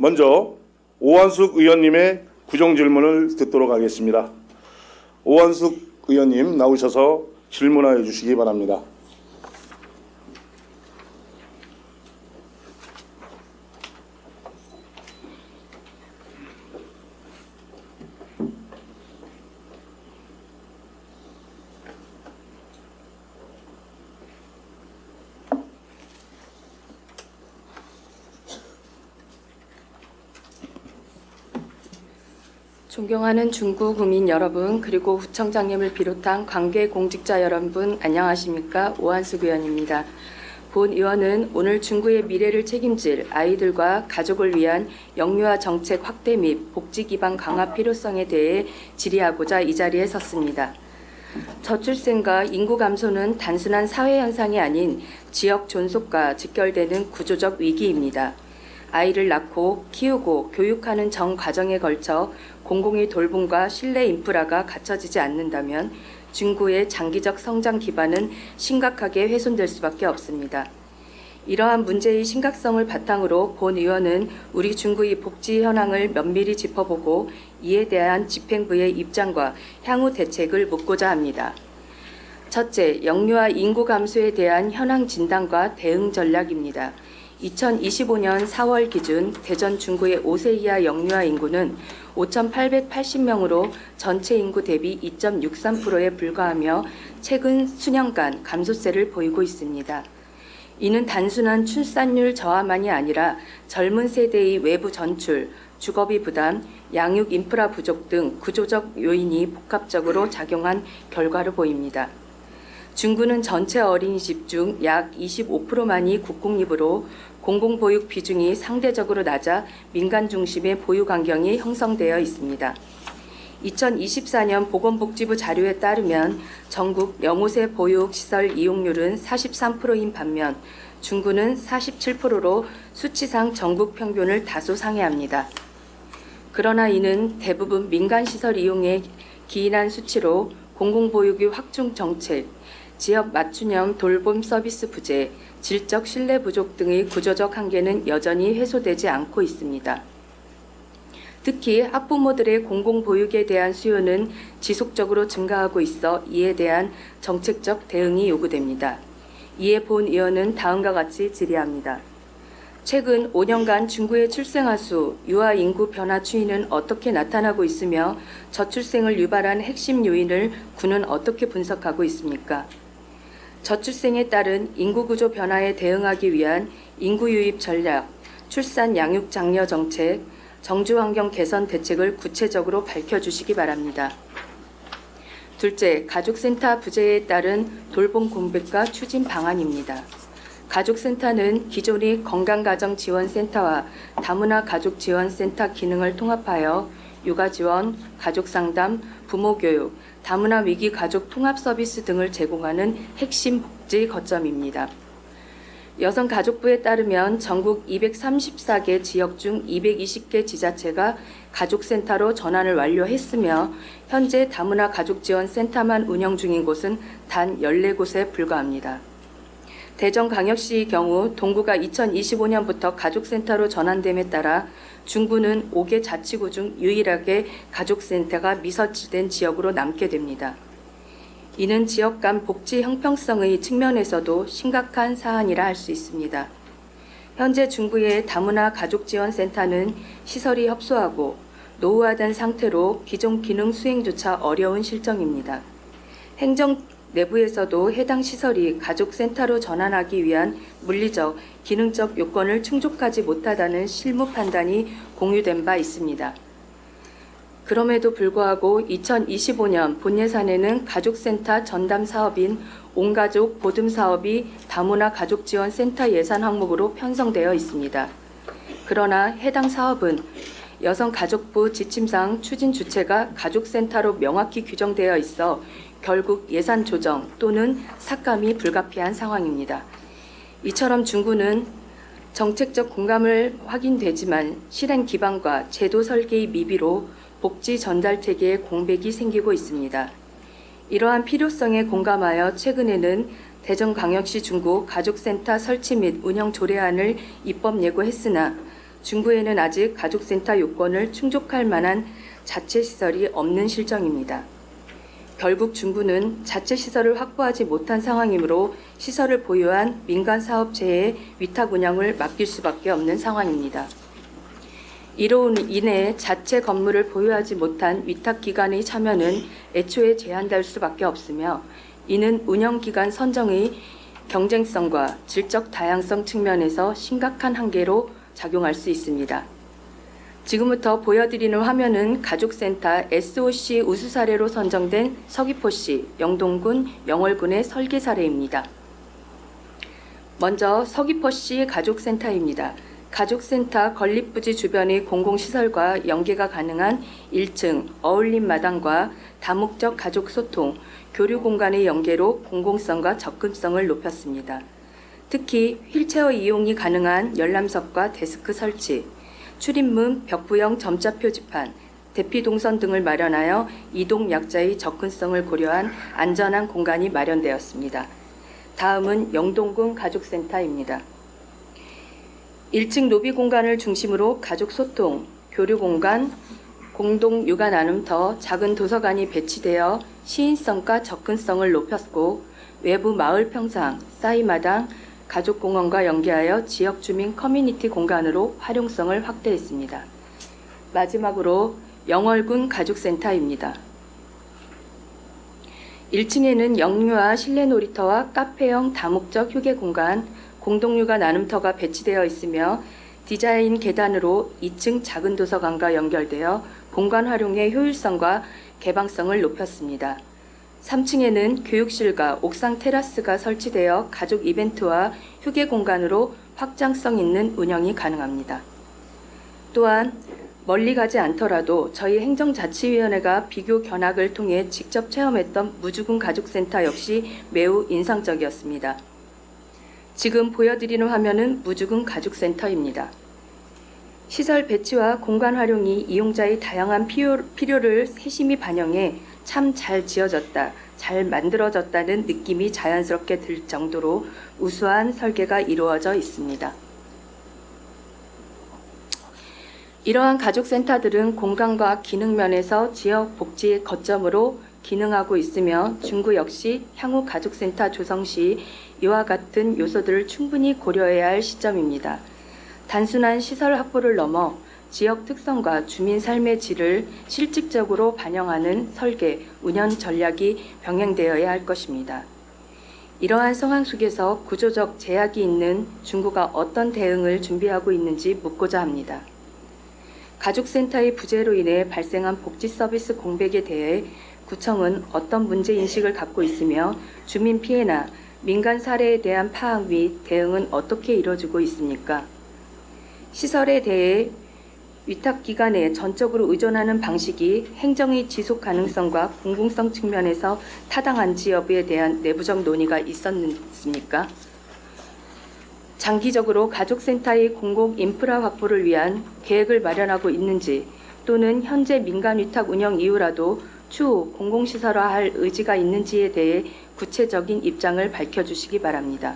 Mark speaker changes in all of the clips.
Speaker 1: 먼저 오한숙 의원님의 구정 질문을 듣도록 하겠습니다. 오한숙 의원님 나오셔서 질문하여 주시기 바랍니다.
Speaker 2: 존경하는 중구 구민 여러분, 그리고 구청장님을 비롯한 관계 공직자 여러분, 안녕하십니까? 오한숙 의원입니다. 본 의원은 오늘 중구의 미래를 책임질 아이들과 가족을 위한 영유아 정책 확대 및 복지 기반 강화 필요성에 대해 질의하고자 이 자리에 섰습니다. 저출생과 인구 감소는 단순한 사회 현상이 아닌 지역 존속과 직결되는 구조적 위기입니다. 아이를 낳고 키우고 교육하는 전 과정에 걸쳐 공공의 돌봄과 신뢰 인프라가 갖춰지지 않는다면 중구의 장기적 성장 기반은 심각하게 훼손될 수밖에 없습니다. 이러한 문제의 심각성을 바탕으로 본 의원은 우리 중구의 복지 현황을 면밀히 짚어보고 이에 대한 집행부의 입장과 향후 대책을 묻고자 합니다. 첫째, 영유아 인구 감소에 대한 현황 진단과 대응 전략입니다. 2025년 4월 기준 대전 중구의 5세 이하 영유아 인구는 5,880명으로 전체 인구 대비 2.63%에 불과하며 최근 수년간 감소세를 보이고 있습니다. 이는 단순한 출산율 저하만이 아니라 젊은 세대의 외부 전출, 주거비 부담, 양육 인프라 부족 등 구조적 요인이 복합적으로 작용한 결과로 보입니다. 중구는 전체 어린이집 중 약 25%만이 국공립으로 공공보육 비중이 상대적으로 낮아 민간 중심의 보육 환경이 형성되어 있습니다. 2024년 보건복지부 자료에 따르면 전국 영호세 보육시설 이용률은 43%인 반면 중구는 47%로 수치상 전국 평균을 다소 상회합니다. 그러나 이는 대부분 민간시설 이용에 기인한 수치로 공공보육의 확충 정책, 지역 맞춤형 돌봄 서비스 부재, 질적 신뢰 부족 등의 구조적 한계는 여전히 해소되지 않고 있습니다. 특히 학부모들의 공공보육에 대한 수요는 지속적으로 증가하고 있어 이에 대한 정책적 대응이 요구됩니다. 이에 본 의원은 다음과 같이 질의합니다. 최근 5년간 중구의 출생아 수, 유아 인구 변화 추이는 어떻게 나타나고 있으며 저출생을 유발한 핵심 요인을 군은 어떻게 분석하고 있습니까? 저출생에 따른 인구구조 변화에 대응하기 위한 인구 유입 전략, 출산 양육 장려 정책, 정주환경 개선 대책을 구체적으로 밝혀주시기 바랍니다. 둘째, 가족센터 부재에 따른 돌봄 공백과 추진 방안입니다. 가족센터는 기존의 건강가정지원센터와 다문화 가족지원센터 기능을 통합하여 육아지원, 가족상담, 부모교육, 다문화 위기 가족 통합 서비스 등을 제공하는 핵심 복지 거점입니다. 여성가족부에 따르면 전국 234개 지역 중 220개 지자체가 가족센터로 전환을 완료했으며 현재 다문화 가족지원센터만 운영 중인 곳은 단 14곳에 불과합니다. 대전광역시의 경우 동구가 2025년부터 가족센터로 전환됨에 따라 중구는 5개 자치구 중 유일하게 가족센터가 미설치된 지역으로 남게 됩니다. 이는 지역 간 복지 형평성의 측면에서도 심각한 사안이라 할 수 있습니다. 현재 중구의 다문화 가족지원센터는 시설이 협소하고 노후화된 상태로 기존 기능 수행조차 어려운 실정입니다. 행정 내부에서도 해당 시설이 가족센터로 전환하기 위한 물리적, 기능적 요건을 충족하지 못하다는 실무 판단이 공유된 바 있습니다. 그럼에도 불구하고 2025년 본 예산에는 가족센터 전담 사업인 온가족 보듬 사업이 다문화 가족지원센터 예산 항목으로 편성되어 있습니다. 그러나 해당 사업은 여성가족부 지침상 추진 주체가 가족센터로 명확히 규정되어 있어 결국 예산 조정 또는 삭감이 불가피한 상황입니다. 이처럼 중구는 정책적 공감을 확인되지만 실행 기반과 제도 설계의 미비로 복지 전달 체계에 공백이 생기고 있습니다. 이러한 필요성에 공감하여 최근에는 대전광역시 중구 가족센터 설치 및 운영 조례안을 입법 예고했으나 중구에는 아직 가족센터 요건을 충족할 만한 자체 시설이 없는 실정입니다. 결국 중구는 자체 시설을 확보하지 못한 상황이므로 시설을 보유한 민간 사업체에 위탁 운영을 맡길 수밖에 없는 상황입니다. 이로 인해 자체 건물을 보유하지 못한 위탁기관의 참여는 애초에 제한될 수밖에 없으며 이는 운영기관 선정의 경쟁성과 질적 다양성 측면에서 심각한 한계로 작용할 수 있습니다. 지금부터 보여드리는 화면은 가족센터 SOC 우수 사례로 선정된 서귀포시, 영동군, 영월군의 설계 사례입니다. 먼저 서귀포시 가족센터입니다. 가족센터 건립부지 주변의 공공시설과 연계가 가능한 1층 어울림 마당과 다목적 가족 소통, 교류 공간의 연계로 공공성과 접근성을 높였습니다. 특히 휠체어 이용이 가능한 열람석과 데스크 설치, 출입문, 벽부형 점자 표지판, 대피 동선 등을 마련하여 이동 약자의 접근성을 고려한 안전한 공간이 마련되었습니다. 다음은 영동군 가족센터입니다. 1층 로비 공간을 중심으로 가족 소통, 교류 공간, 공동 육아 나눔터, 작은 도서관이 배치되어 시인성과 접근성을 높였고 외부 마을 평상, 싸이마당, 가족공원과 연계하여 지역 주민 커뮤니티 공간으로 활용성을 확대했습니다. 마지막으로 영월군 가족센터입니다. 1층에는 영유아 실내 놀이터와 카페형 다목적 휴게 공간, 공동육아 나눔터가 배치되어 있으며 디자인 계단으로 2층 작은 도서관과 연결되어 공간 활용의 효율성과 개방성을 높였습니다. 3층에는 교육실과 옥상 테라스가 설치되어 가족 이벤트와 휴게 공간으로 확장성 있는 운영이 가능합니다. 또한 멀리 가지 않더라도 저희 행정자치위원회가 비교 견학을 통해 직접 체험했던 무주군 가족센터 역시 매우 인상적이었습니다. 지금 보여드리는 화면은 무주군 가족센터입니다. 시설 배치와 공간 활용이 이용자의 다양한 필요를 세심히 반영해 참 잘 지어졌다, 잘 만들어졌다는 느낌이 자연스럽게 들 정도로 우수한 설계가 이루어져 있습니다. 이러한 가족센터들은 공간과 기능 면에서 지역 복지의 거점으로 기능하고 있으며 중구 역시 향후 가족센터 조성 시 이와 같은 요소들을 충분히 고려해야 할 시점입니다. 단순한 시설 확보를 넘어 지역 특성과 주민 삶의 질을 실질적으로 반영하는 설계, 운영 전략이 병행되어야 할 것입니다. 이러한 상황 속에서 구조적 제약이 있는 중구가 어떤 대응을 준비하고 있는지 묻고자 합니다. 가족센터의 부재로 인해 발생한 복지 서비스 공백에 대해 구청은 어떤 문제인식을 갖고 있으며 주민 피해나 민간 사례에 대한 파악 및 대응은 어떻게 이루어지고 있습니까? 시설에 대해 위탁기관에 전적으로 의존하는 방식이 행정의 지속 가능성과 공공성 측면에서 타당한지 여부에 대한 내부적 논의가 있었습니까? 장기적으로 가족센터의 공공 인프라 확보를 위한 계획을 마련하고 있는지 또는 현재 민간 위탁 운영 이후라도 추후 공공시설화할 의지가 있는지에 대해 구체적인 입장을 밝혀주시기 바랍니다.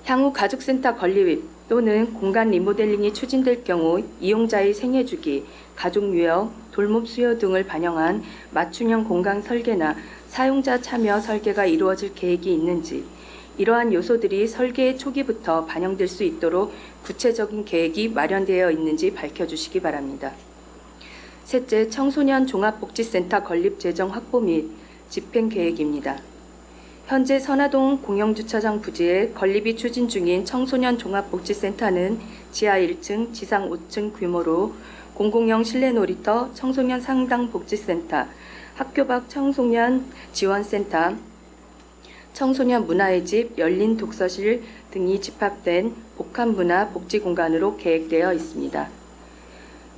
Speaker 2: 향후 가족센터 건립 또는 공간 리모델링이 추진될 경우 이용자의 생애주기, 가족 유형, 돌봄 수요 등을 반영한 맞춤형 공간 설계나 사용자 참여 설계가 이루어질 계획이 있는지, 이러한 요소들이 설계의 초기부터 반영될 수 있도록 구체적인 계획이 마련되어 있는지 밝혀주시기 바랍니다. 셋째, 청소년 종합복지센터 건립 재정 확보 및 집행 계획입니다. 현재 선화동 공영주차장 부지에 건립이 추진 중인 청소년 종합복지센터는 지하 1층, 지상 5층 규모로 공공형 실내 놀이터, 청소년 상담복지센터, 학교 밖 청소년 지원센터, 청소년 문화의 집, 열린 독서실 등이 집합된 복합문화 복지공간으로 계획되어 있습니다.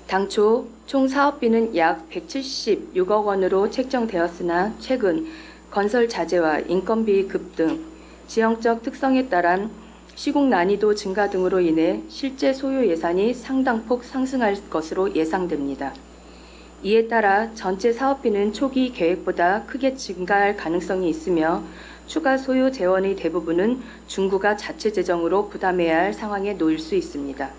Speaker 2: 당초 총 사업비는 약 176억 원으로 책정되었으나 최근 건설 자재와 인건비 급등, 지형적 특성에 따른 시공 난이도 증가 등으로 인해 실제 소요 예산이 상당폭 상승할 것으로 예상됩니다. 이에 따라 전체 사업비는 초기 계획보다 크게 증가할 가능성이 있으며 추가 소요 재원의 대부분은 중구가 자체 재정으로 부담해야 할 상황에 놓일 수 있습니다.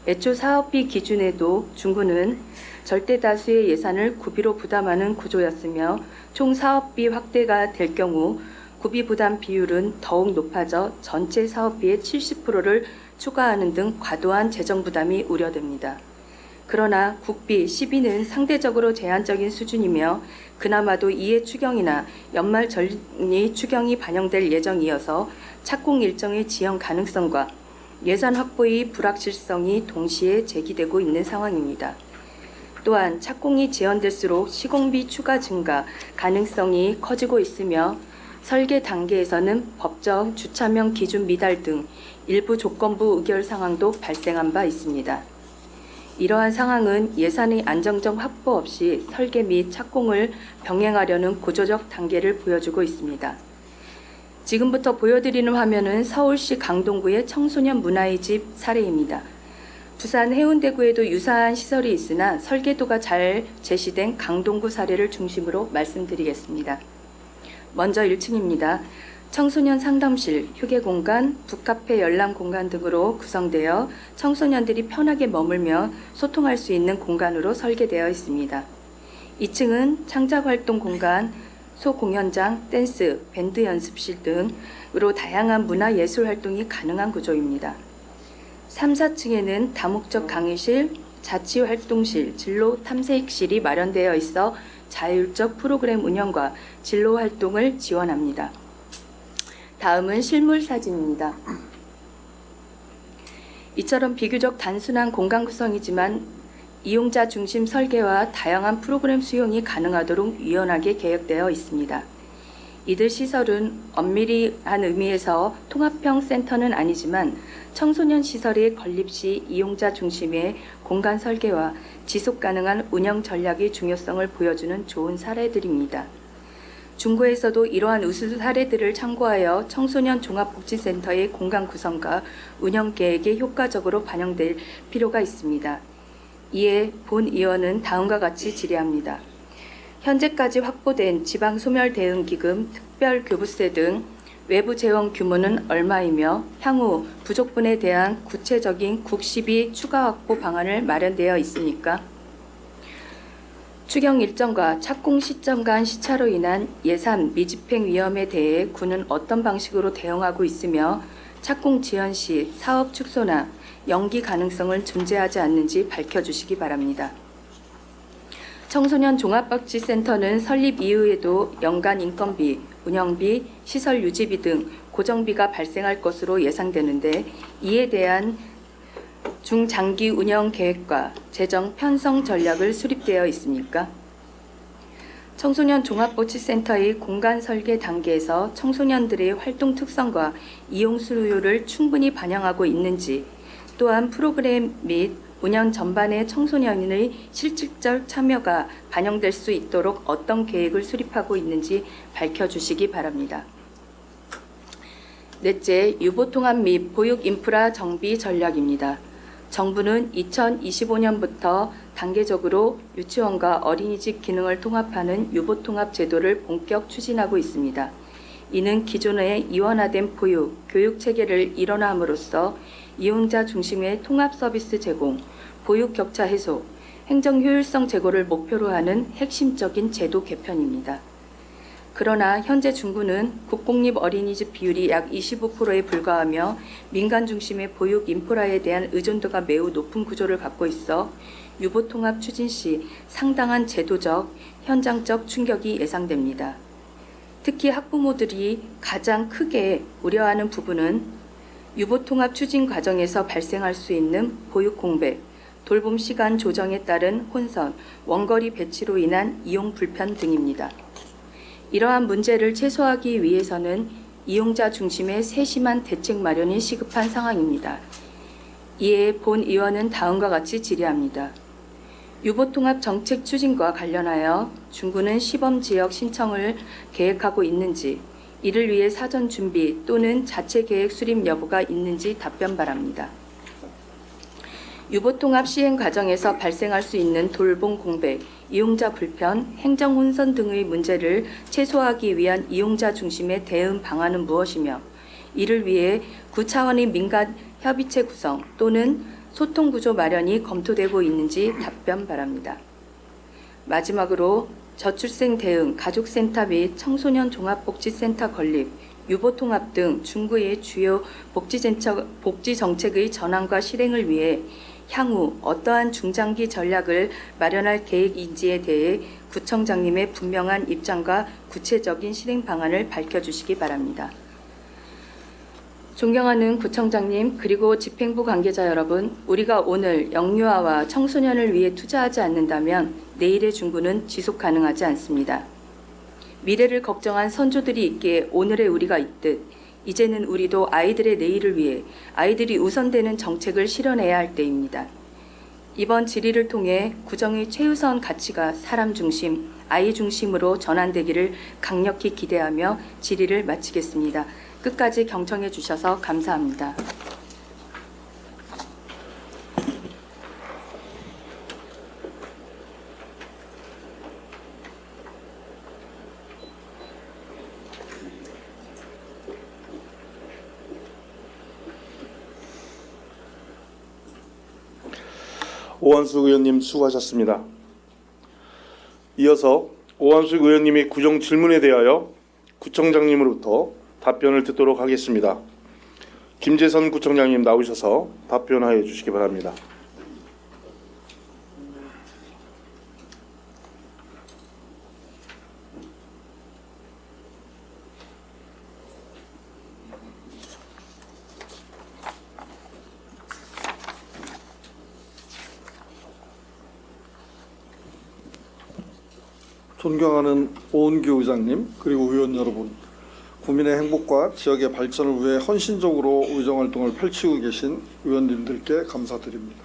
Speaker 2: 애초 사업비 기준에도 중구는 절대 다수의 예산을 구비로 부담하는 구조였으며 총 사업비 확대가 될 경우 구비 부담 비율은 더욱 높아져 전체 사업비의 70%를 추가하는 등 과도한 재정 부담이 우려됩니다. 그러나 국비 12는 상대적으로 제한적인 수준이며 그나마도 이해 추경이나 연말 전리 추경이 반영될 예정이어서 착공 일정의 지연 가능성과 예산 확보의 불확실성이 동시에 제기되고 있는 상황입니다. 또한 착공이 지연될수록 시공비 추가 증가 가능성이 커지고 있으며 설계 단계에서는 법정 주차명 기준 미달 등 일부 조건부 의결 상황도 발생한 바 있습니다. 이러한 상황은 예산의 안정적 확보 없이 설계 및 착공을 병행하려는 구조적 단계를 보여주고 있습니다. 지금부터 보여드리는 화면은 서울시 강동구의 청소년 문화의 집 사례입니다. 부산 해운대구에도 유사한 시설이 있으나 설계도가 잘 제시된 강동구 사례를 중심으로 말씀드리겠습니다. 먼저 1층입니다. 청소년 상담실, 휴게공간, 북카페 열람 공간 등으로 구성되어 청소년들이 편하게 머물며 소통할 수 있는 공간으로 설계되어 있습니다. 2층은 창작활동 공간, 소공연장, 댄스, 밴드 연습실 등으로 다양한 문화예술 활동이 가능한 구조입니다. 3, 4층에는 다목적 강의실, 자치활동실, 진로 탐색실이 마련되어 있어 자율적 프로그램 운영과 진로 활동을 지원합니다. 다음은 실물 사진입니다. 이처럼 비교적 단순한 공간 구성이지만 이용자 중심 설계와 다양한 프로그램 수용이 가능하도록 유연하게 계획되어 있습니다. 이들 시설은 엄밀한 의미에서 통합형 센터는 아니지만 청소년 시설의 건립 시 이용자 중심의 공간 설계와 지속 가능한 운영 전략의 중요성을 보여주는 좋은 사례들입니다. 중구에서도 이러한 우수 사례들을 참고하여 청소년 종합복지센터의 공간 구성과 운영 계획에 효과적으로 반영될 필요가 있습니다. 이에 본 의원은 다음과 같이 질의합니다. 현재까지 확보된 지방소멸대응기금, 특별교부세 등 외부 재원 규모는 얼마이며 향후 부족분에 대한 구체적인 국시비 추가 확보 방안을 마련되어 있습니까? 추경 일정과 착공 시점 간 시차로 인한 예산 미집행 위험에 대해 군은 어떤 방식으로 대응하고 있으며 착공 지연 시 사업 축소나 연기 가능성은 존재하지 않는지 밝혀주시기 바랍니다. 청소년 종합복지센터는 설립 이후에도 연간 인건비, 운영비, 시설 유지비 등 고정비가 발생할 것으로 예상되는데 이에 대한 중장기 운영 계획과 재정 편성 전략을 수립되어 있습니까? 청소년 종합복지센터의 공간 설계 단계에서 청소년들의 활동 특성과 이용 수요를 충분히 반영하고 있는지, 또한 프로그램 및 운영 전반에 청소년의 실질적 참여가 반영될 수 있도록 어떤 계획을 수립하고 있는지 밝혀주시기 바랍니다. 넷째, 유보통합 및 보육 인프라 정비 전략입니다. 정부는 2025년부터 단계적으로 유치원과 어린이집 기능을 통합하는 유보통합 제도를 본격 추진하고 있습니다. 이는 기존의 이원화된 보육, 교육 체계를 일원함으로써 이용자 중심의 통합 서비스 제공, 보육 격차 해소, 행정 효율성 제고를 목표로 하는 핵심적인 제도 개편입니다. 그러나 현재 중구는 국공립 어린이집 비율이 약 25%에 불과하며 민간 중심의 보육 인프라에 대한 의존도가 매우 높은 구조를 갖고 있어 유보통합 추진 시 상당한 제도적, 현장적 충격이 예상됩니다. 특히 학부모들이 가장 크게 우려하는 부분은 유보통합 추진 과정에서 발생할 수 있는 보육 공백, 돌봄 시간 조정에 따른 혼선, 원거리 배치로 인한 이용 불편 등입니다. 이러한 문제를 최소화하기 위해서는 이용자 중심의 세심한 대책 마련이 시급한 상황입니다. 이에 본 의원은 다음과 같이 질의합니다. 유보통합 정책 추진과 관련하여 중구는 시범지역 신청을 계획하고 있는지, 이를 위해 사전 준비 또는 자체 계획 수립 여부가 있는지 답변 바랍니다. 유보통합 시행 과정에서 발생할 수 있는 돌봄 공백, 이용자 불편, 행정 혼선 등의 문제를 최소화하기 위한 이용자 중심의 대응 방안은 무엇이며 이를 위해 구 차원의 민간 협의체 구성 또는 소통 구조 마련이 검토되고 있는지 답변 바랍니다. 마지막으로 저출생 대응, 가족센터 및 청소년 종합복지센터 건립, 유보통합 등 중구의 주요 복지 정책의 전환과 실행을 위해 향후 어떠한 중장기 전략을 마련할 계획인지에 대해 구청장님의 분명한 입장과 구체적인 실행 방안을 밝혀주시기 바랍니다. 존경하는 구청장님 그리고 집행부 관계자 여러분, 우리가 오늘 영유아와 청소년을 위해 투자하지 않는다면 내일의 중구는 지속 가능하지 않습니다. 미래를 걱정한 선조들이 있기에 오늘의 우리가 있듯 이제는 우리도 아이들의 내일을 위해 아이들이 우선되는 정책을 실현해야 할 때입니다. 이번 질의를 통해 구정의 최우선 가치가 사람 중심, 아이 중심으로 전환되기를 강력히 기대하며 질의를 마치겠습니다. 끝까지 경청해 주셔서 감사합니다.
Speaker 1: 오한숙 의원님 수고하셨습니다. 이어서 오한숙 의원님의 구정 질문에 대하여 구청장님으로부터 답변을 듣도록 하겠습니다. 김재선 구청장님 나오셔서 답변하여 주시기 바랍니다.
Speaker 3: 존경하는 오은규 의장님 그리고 의원 여러분, 국민의 행복과 지역의 발전을 위해 헌신적으로 의정활동을 펼치고 계신 의원님들께 감사드립니다.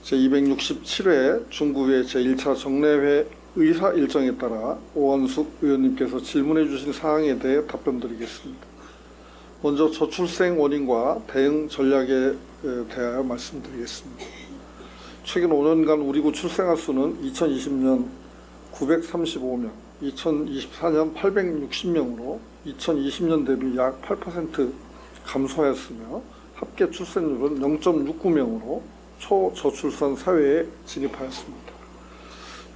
Speaker 3: 제267회 중구회 제1차 정례회 의사 일정에 따라 오한숙 의원님께서 질문해 주신 사항에 대해 답변드리겠습니다. 먼저 저출생 원인과 대응 전략에 대하여 말씀드리겠습니다. 최근 5년간 우리 구 출생아 수는 2020년 935명, 2024년 860명으로 2020년 대비 약 8% 감소하였으며 합계 출생률은 0.69명으로 초저출산 사회에 진입하였습니다.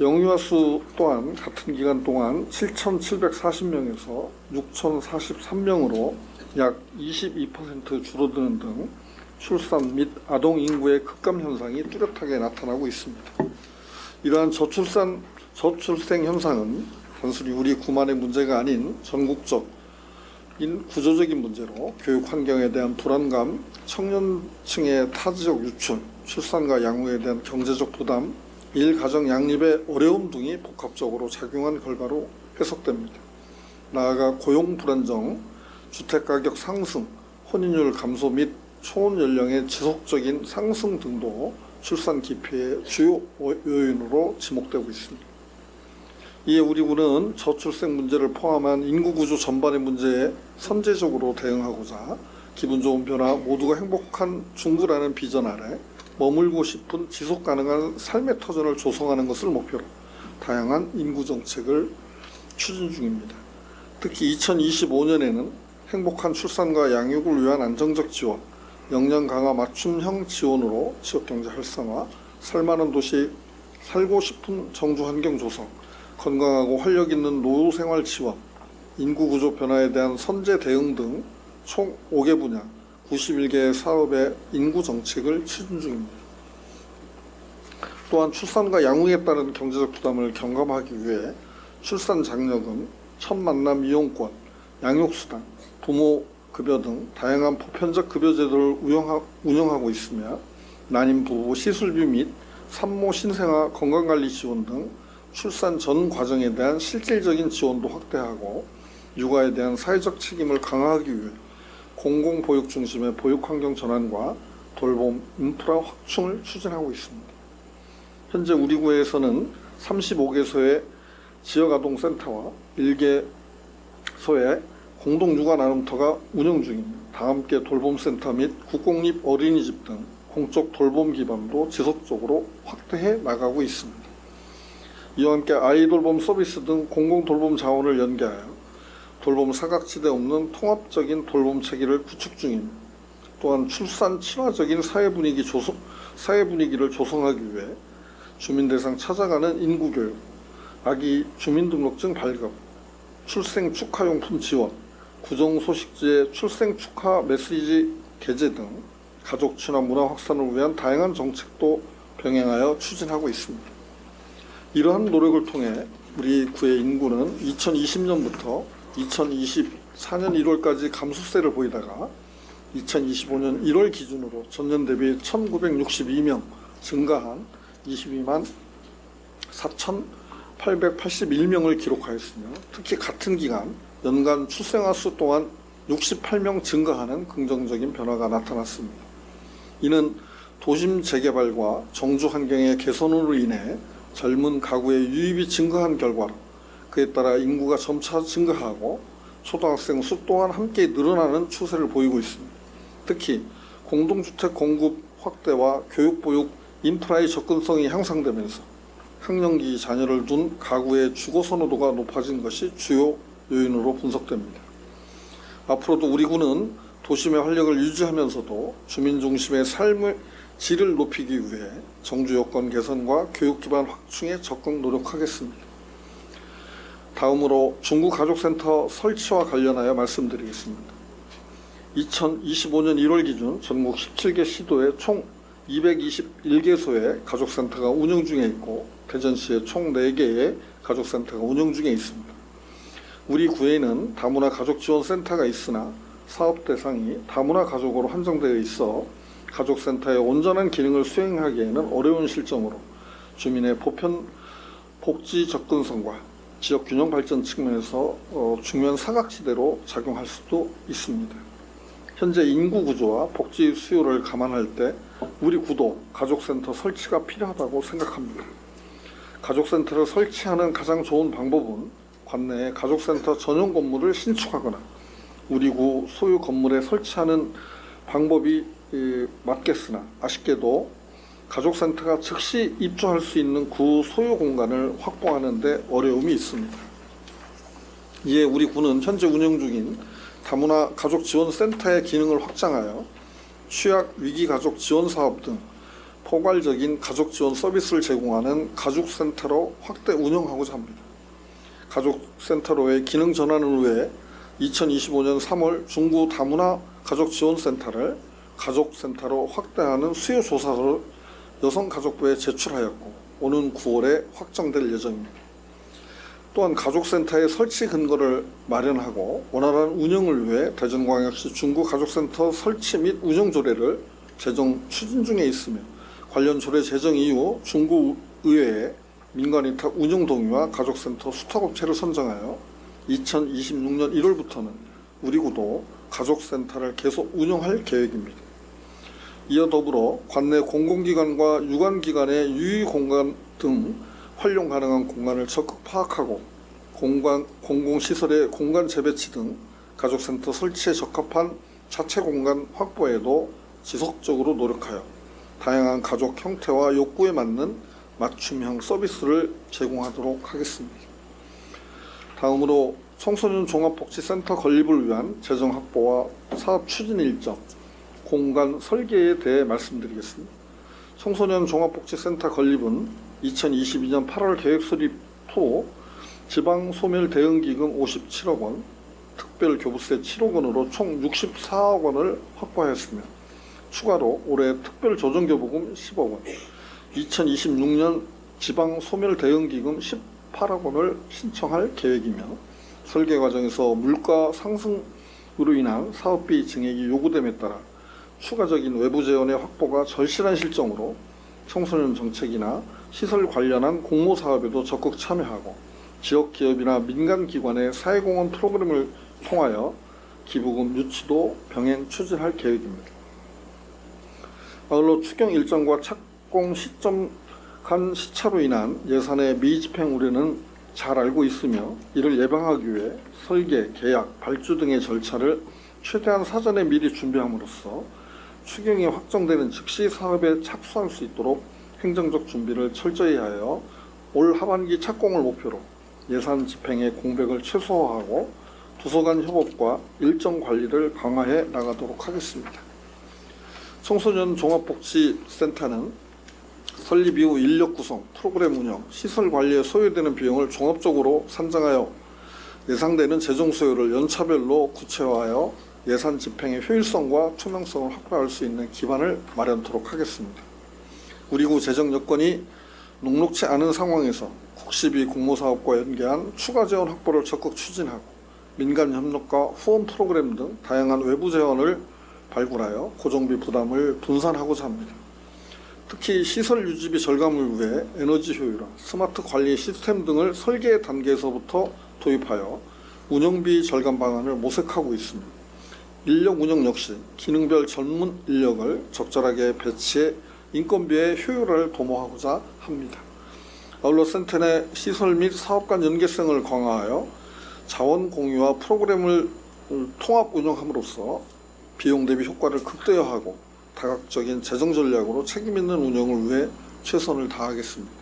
Speaker 3: 영유아 수 또한 같은 기간 동안 7,740명에서 6,043명으로 약 22% 줄어드는 등 출산 및 아동 인구의 급감 현상이 뚜렷하게 나타나고 있습니다. 이러한 저출생 현상은 단순히 우리 구만의 문제가 아닌 전국적인 구조적인 문제로 교육 환경에 대한 불안감, 청년층의 타지적 유출, 출산과 양육에 대한 경제적 부담, 일가정 양립의 어려움 등이 복합적으로 작용한 결과로 해석됩니다. 나아가 고용 불안정, 주택가격 상승, 혼인율 감소 및 초혼 연령의 지속적인 상승 등도 출산 기피의 주요 요인으로 지목되고 있습니다. 이에 우리 구는 저출생 문제를 포함한 인구 구조 전반의 문제에 선제적으로 대응하고자 기분 좋은 변화, 모두가 행복한 중구라는 비전 아래 머물고 싶은 지속 가능한 삶의 터전을 조성하는 것을 목표로 다양한 인구 정책을 추진 중입니다. 특히 2025년에는 행복한 출산과 양육을 위한 안정적 지원, 역량 강화 맞춤형 지원으로 지역경제 활성화, 살만한 도시, 살고 싶은 정주 환경 조성, 건강하고 활력 있는 노후 생활 지원, 인구 구조 변화에 대한 선제 대응 등 총 5개 분야 91개의 사업의 인구 정책을 추진 중입니다. 또한 출산과 양육에 따른 경제적 부담을 경감하기 위해 출산 장려금, 첫 만남 이용권, 양육수당, 부모 급여 등 다양한 보편적 급여 제도를 운영하고 있으며 난임 부부 시술비 및 산모 신생아 건강관리 지원 등 출산 전 과정에 대한 실질적인 지원도 확대하고 육아에 대한 사회적 책임을 강화하기 위해 공공보육 중심의 보육환경 전환과 돌봄 인프라 확충을 추진하고 있습니다. 현재 우리 구에서는 35개소의 지역아동센터와 1개소의 공동육아 나눔터가 운영 중입니다. 다함께 돌봄센터 및 국공립 어린이집 등 공적 돌봄 기반도 지속적으로 확대해 나가고 있습니다. 이와 함께 아이돌봄 서비스 등 공공돌봄 자원을 연계하여 돌봄 사각지대 없는 통합적인 돌봄 체계를 구축 중입니다. 또한 출산 친화적인 사회 분위기를 조성하기 위해 주민 대상 찾아가는 인구 교육, 아기 주민등록증 발급, 출생 축하용품 지원, 구정 소식지의 출생 축하 메시지 게재 등 가족 친화 문화 확산을 위한 다양한 정책도 병행하여 추진하고 있습니다. 이러한 노력을 통해 우리 구의 인구는 2020년부터 2024년 1월까지 감소세를 보이다가 2025년 1월 기준으로 전년 대비 1962명 증가한 22만 4,881명을 기록하였으며, 특히 같은 기간 연간 출생아 수 또한 68명 증가하는 긍정적인 변화가 나타났습니다. 이는 도심 재개발과 정주 환경의 개선으로 인해 젊은 가구의 유입이 증가한 결과로, 그에 따라 인구가 점차 증가하고 초등학생 수 또한 함께 늘어나는 추세를 보이고 있습니다. 특히 공동주택 공급 확대와 교육보육 인프라의 접근성이 향상되면서 학령기 자녀를 둔 가구의 주거 선호도가 높아진 것이 주요 요인으로 분석됩니다. 앞으로도 우리 구는 도심의 활력을 유지하면서도 주민 중심의 삶의 질을 높이기 위해 정주 여건 개선과 교육 기반 확충에 적극 노력하겠습니다. 다음으로 중구가족센터 설치와 관련하여 말씀드리겠습니다. 2025년 1월 기준 전국 17개 시도에 총 221개소의 가족센터가 운영 중에 있고, 대전시에 총 4개의 가족센터가 운영 중에 있습니다. 우리 구에는 다문화 가족지원센터가 있으나 사업 대상이 다문화 가족으로 한정되어 있어 가족센터의 온전한 기능을 수행하기에는 어려운 실정으로 주민의 보편 복지 접근성과 지역 균형 발전 측면에서 중요한 사각지대로 작용할 수도 있습니다. 현재 인구 구조와 복지 수요를 감안할 때 우리 구도 가족센터 설치가 필요하다고 생각합니다. 가족센터를 설치하는 가장 좋은 방법은 관내에 가족센터 전용 건물을 신축하거나 우리 구 소유 건물에 설치하는 방법이 맞겠으나, 아쉽게도 가족센터가 즉시 입주할 수 있는 구 소유 공간을 확보하는 데 어려움이 있습니다. 이에 우리 구는 현재 운영 중인 다문화 가족지원센터의 기능을 확장하여 취약 위기가족 지원사업 등 포괄적인 가족지원 서비스를 제공하는 가족센터로 확대 운영하고자 합니다. 가족센터로의 기능 전환을 위해 2025년 3월 중구 다문화 가족지원센터를 가족센터로 확대하는 수요조사를 여성가족부에 제출하였고, 오는 9월에 확정될 예정입니다. 또한 가족센터의 설치 근거를 마련하고 원활한 운영을 위해 대전광역시 중구가족센터 설치 및 운영 조례를 제정 추진 중에 있으며, 관련 조례 제정 이후 중구의회에 민간위탁 운영 동의와 가족센터 수탁업체를 선정하여 2026년 1월부터는 우리 구도 가족센터를 계속 운영할 계획입니다. 이어 더불어 관내 공공기관과 유관기관의 유의공간 등 활용 가능한 공간을 적극 파악하고 공공시설의 공간 재배치 등 가족센터 설치에 적합한 자체 공간 확보에도 지속적으로 노력하여 다양한 가족 형태와 욕구에 맞는 맞춤형 서비스를 제공하도록 하겠습니다. 다음으로 청소년 종합복지센터 건립을 위한 재정 확보와 사업 추진 일정, 공간 설계에 대해 말씀드리겠습니다. 청소년 종합복지센터 건립은 2022년 8월 계획 수립 후 지방소멸 대응기금 57억 원, 특별교부세 7억 원으로 총 64억 원을 확보하였으며, 추가로 올해 특별조정교부금 10억 원, 2026년 지방소멸 대응기금 18억 원을 신청할 계획이며, 설계 과정에서 물가 상승으로 인한 사업비 증액이 요구됨에 따라 추가적인 외부 재원의 확보가 절실한 실정으로 청소년 정책이나 시설 관련한 공모 사업에도 적극 참여하고 지역 기업이나 민간 기관의 사회공헌 프로그램을 통하여 기부금 유치도 병행 추진할 계획입니다. 아울러 추경 일정과 착공 시점 간 시차로 인한 예산의 미집행 우려는 잘 알고 있으며, 이를 예방하기 위해 설계, 계약, 발주 등의 절차를 최대한 사전에 미리 준비함으로써 추경이 확정되는 즉시 사업에 착수할 수 있도록 행정적 준비를 철저히 하여 올 하반기 착공을 목표로 예산 집행의 공백을 최소화하고 부서 간 협업과 일정 관리를 강화해 나가도록 하겠습니다. 청소년 종합복지센터는 설립 이후 인력 구성, 프로그램 운영, 시설 관리에 소요되는 비용을 종합적으로 산정하여 예상되는 재정 수요를 연차별로 구체화하여 예산 집행의 효율성과 투명성을 확보할 수 있는 기반을 마련토록 하겠습니다. 우리 구 재정 여건이 녹록치 않은 상황에서 국시비 공모사업과 연계한 추가 재원 확보를 적극 추진하고 민간 협력과 후원 프로그램 등 다양한 외부 재원을 발굴하여 고정비 부담을 분산하고자 합니다. 특히 시설 유지비 절감을 위해 에너지 효율화, 스마트 관리 시스템 등을 설계 단계에서부터 도입하여 운영비 절감 방안을 모색하고 있습니다. 인력 운영 역시 기능별 전문 인력을 적절하게 배치해 인건비의 효율화를 도모하고자 합니다. 아울러 센터 내 시설 및 사업 간 연계성을 강화하여 자원 공유와 프로그램을 통합 운영함으로써 비용 대비 효과를 극대화하고 다각적인 재정 전략으로 책임 있는 운영을 위해 최선을 다하겠습니다.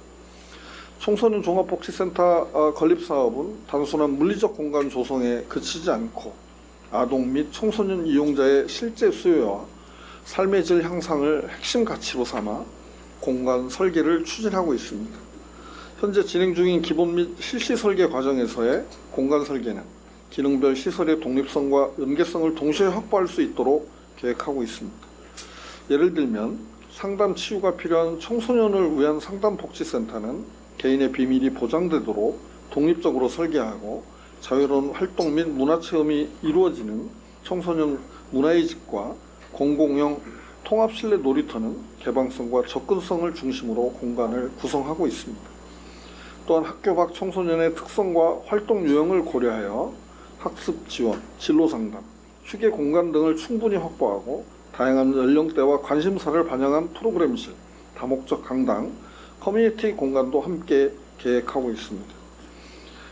Speaker 3: 청소년 종합복지센터 건립 사업은 단순한 물리적 공간 조성에 그치지 않고 아동 및 청소년 이용자의 실제 수요와 삶의 질 향상을 핵심 가치로 삼아 공간 설계를 추진하고 있습니다. 현재 진행 중인 기본 및 실시 설계 과정에서의 공간 설계는 기능별 시설의 독립성과 연계성을 동시에 확보할 수 있도록 계획하고 있습니다. 예를 들면 상담 치유가 필요한 청소년을 위한 상담복지센터는 개인의 비밀이 보장되도록 독립적으로 설계하고 자유로운 활동 및 문화체험이 이루어지는 청소년 문화의 집과 공공형 통합실내 놀이터는 개방성과 접근성을 중심으로 공간을 구성하고 있습니다. 또한 학교 밖 청소년의 특성과 활동 유형을 고려하여 학습 지원, 진로 상담, 휴게 공간 등을 충분히 확보하고 다양한 연령대와 관심사를 반영한 프로그램실, 다목적 강당, 커뮤니티 공간도 함께 계획하고 있습니다.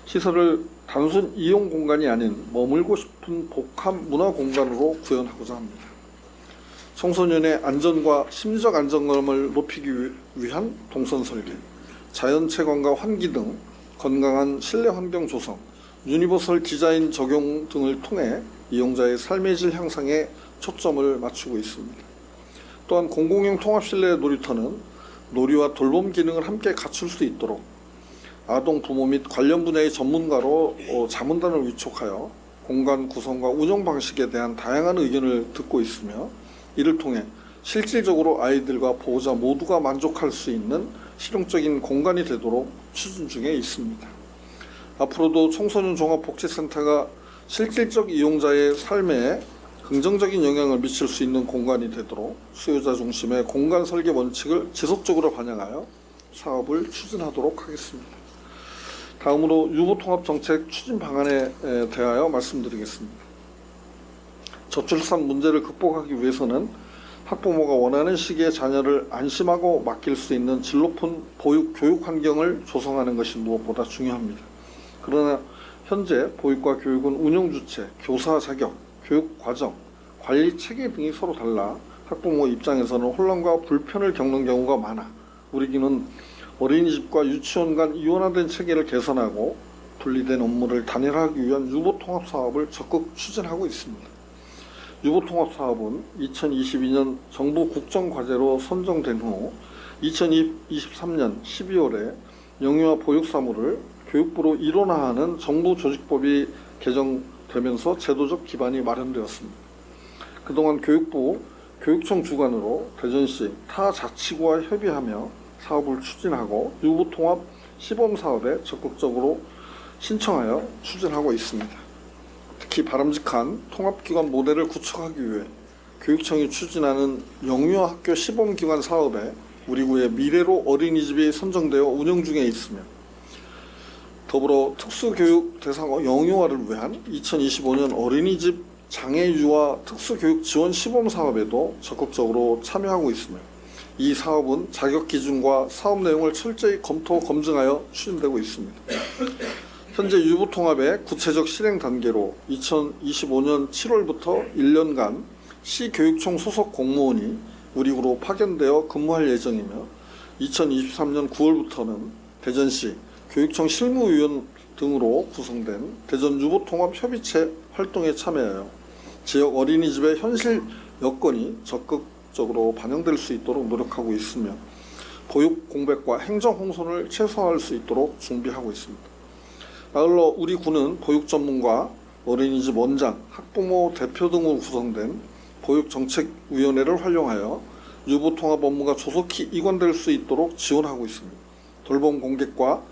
Speaker 3: 시설을 단순 이용 공간이 아닌 머물고 싶은 복합 문화 공간으로 구현하고자 합니다. 청소년의 안전과 심리적 안정감을 높이기 위한 동선 설계, 자연 채광과 환기 등 건강한 실내 환경 조성, 유니버설 디자인 적용 등을 통해 이용자의 삶의 질 향상에 초점을 맞추고 있습니다. 또한 공공형 통합실내 놀이터는 놀이와 돌봄 기능을 함께 갖출 수 있도록 아동 부모 및 관련 분야의 전문가로 자문단을 위촉하여 공간 구성과 운영 방식에 대한 다양한 의견을 듣고 있으며 이를 통해 실질적으로 아이들과 보호자 모두가 만족할 수 있는 실용적인 공간이 되도록 추진 중에 있습니다. 앞으로도 청소년 종합복지센터가 실질적 이용자의 삶에 긍정적인 영향을 미칠 수 있는 공간이 되도록 수요자 중심의 공간 설계 원칙을 지속적으로 반영하여 사업을 추진하도록 하겠습니다. 다음으로 유보통합정책 추진 방안에 대하여 말씀드리겠습니다. 저출산 문제를 극복하기 위해서는 학부모가 원하는 시기에 자녀를 안심하고 맡길 수 있는 질 높은 보육, 교육 환경을 조성하는 것이 무엇보다 중요합니다. 그러나 현재 보육과 교육은 운영 주체, 교사 자격, 교육 과정, 관리 체계 등이 서로 달라 학부모 입장에서는 혼란과 불편을 겪는 경우가 많아 우리기는 어린이집과 유치원 간 이원화된 체계를 개선하고 분리된 업무를 단일화하기 위한 유보통합 사업을 적극 추진하고 있습니다. 유보통합 사업은 2022년 정부 국정과제로 선정된 후 2023년 12월에 영유아 보육 사무를 교육부로 일원화하는 정부 조직법이 개정되면서 제도적 기반이 마련되었습니다. 그동안 교육부, 교육청 주관으로 대전시 타 자치구와 협의하며 사업을 추진하고 유보통합 시범사업에 적극적으로 신청하여 추진하고 있습니다. 특히 바람직한 통합기관 모델을 구축하기 위해 교육청이 추진하는 영유아 학교 시범기관 사업에 우리 구의 미래로 어린이집이 선정되어 운영 중에 있으며 더불어 특수교육 대상 영유아를 위한 2025년 어린이집 장애유아 특수교육 지원 시범사업에도 적극적으로 참여하고 있으며 이 사업은 자격기준과 사업 내용을 철저히 검토 검증하여 추진되고 있습니다. 현재 유보통합의 구체적 실행 단계로 2025년 7월부터 1년간 시교육청 소속 공무원이 우리 구로 파견되어 근무할 예정이며 2023년 9월부터는 대전시 교육청 실무위원 등으로 구성된 대전 유보통합협의체 활동에 참여하여 지역 어린이집의 현실 여건이 적극 적극적으로 반영될 수 있도록 노력하고 있으며 보육 공백과 행정 혼선을 최소화할 수 있도록 준비하고 있습니다. 아울러 우리 군은 보육 전문가, 어린이집 원장, 학부모 대표 등으로 구성된 보육정책위원회를 활용하여 유보통합 업무가 조속히 이관될 수 있도록 지원하고 있습니다. 돌봄 공백과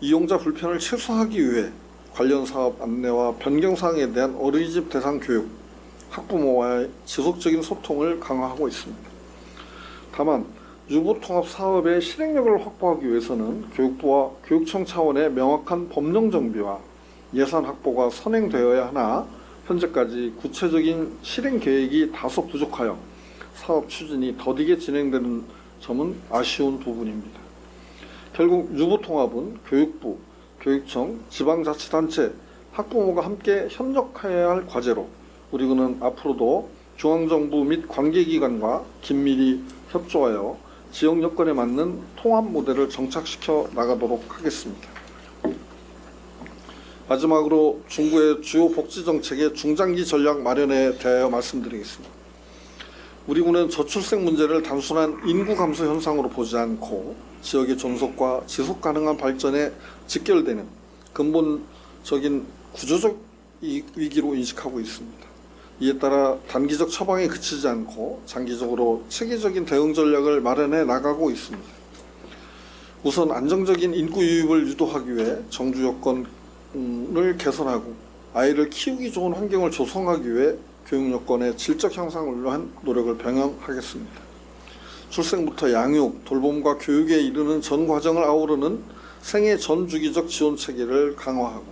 Speaker 3: 이용자 불편을 최소화하기 위해 관련 사업 안내와 변경사항에 대한 어린이집 대상 교육, 학부모와의 지속적인 소통을 강화하고 있습니다. 다만 유보통합 사업의 실행력을 확보하기 위해서는 교육부와 교육청 차원의 명확한 법령 정비와 예산 확보가 선행되어야 하나 현재까지 구체적인 실행 계획이 다소 부족하여 사업 추진이 더디게 진행되는 점은 아쉬운 부분입니다. 결국 유보통합은 교육부, 교육청, 지방자치단체, 학부모가 함께 협력해야 할 과제로 우리 군은 앞으로도 중앙정부 및 관계기관과 긴밀히 협조하여 지역 여건에 맞는 통합 모델을 정착시켜 나가도록 하겠습니다. 마지막으로 중구의 주요 복지 정책의 중장기 전략 마련에 대하여 말씀드리겠습니다. 우리 군은 저출생 문제를 단순한 인구 감소 현상으로 보지 않고 지역의 존속과 지속 가능한 발전에 직결되는 근본적인 구조적 위기로 인식하고 있습니다. 이에 따라 단기적 처방에 그치지 않고 장기적으로 체계적인 대응 전략을 마련해 나가고 있습니다. 우선 안정적인 인구 유입을 유도하기 위해 정주 여건을 개선하고 아이를 키우기 좋은 환경을 조성하기 위해 교육 여건의 질적 향상을 위한 노력을 병행하겠습니다. 출생부터 양육, 돌봄과 교육에 이르는 전 과정을 아우르는 생애 전 주기적 지원 체계를 강화하고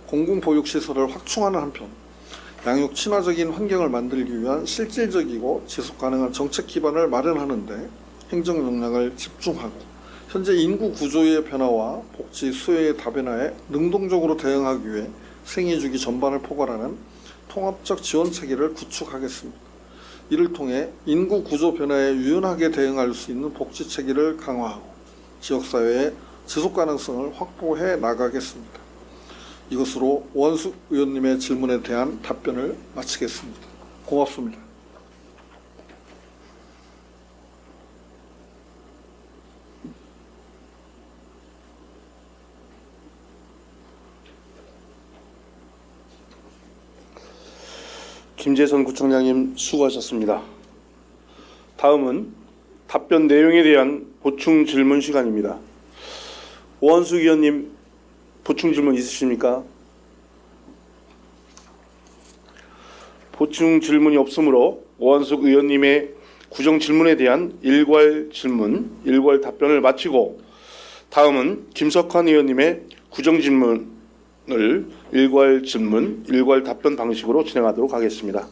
Speaker 3: 공공보육시설을 확충하는 한편 양육 친화적인 환경을 만들기 위한 실질적이고 지속 가능한 정책 기반을 마련하는 데 행정 역량을 집중하고 현재 인구 구조의 변화와 복지 수요의 다변화에 능동적으로 대응하기 위해 생애주기 전반을 포괄하는 통합적 지원 체계를 구축하겠습니다. 이를 통해 인구 구조 변화에 유연하게 대응할 수 있는 복지 체계를 강화하고 지역사회의 지속 가능성을 확보해 나가겠습니다. 이것으로 오한숙 의원님의 질문에 대한 답변을 마치겠습니다. 고맙습니다.
Speaker 1: 김재선 구청장님 수고하셨습니다. 다음은 답변 내용에 대한 보충 질문 시간입니다. 오한숙 의원님 보충 질문 있으십니까? 보충 질문이 없으므로 오한숙 의원님의 구정 질문에 대한 일괄 질문, 일괄 답변을 마치고 다음은 김석환 의원님의 구정 질문을 일괄 질문, 일괄 답변 방식으로 진행하도록 하겠습니다.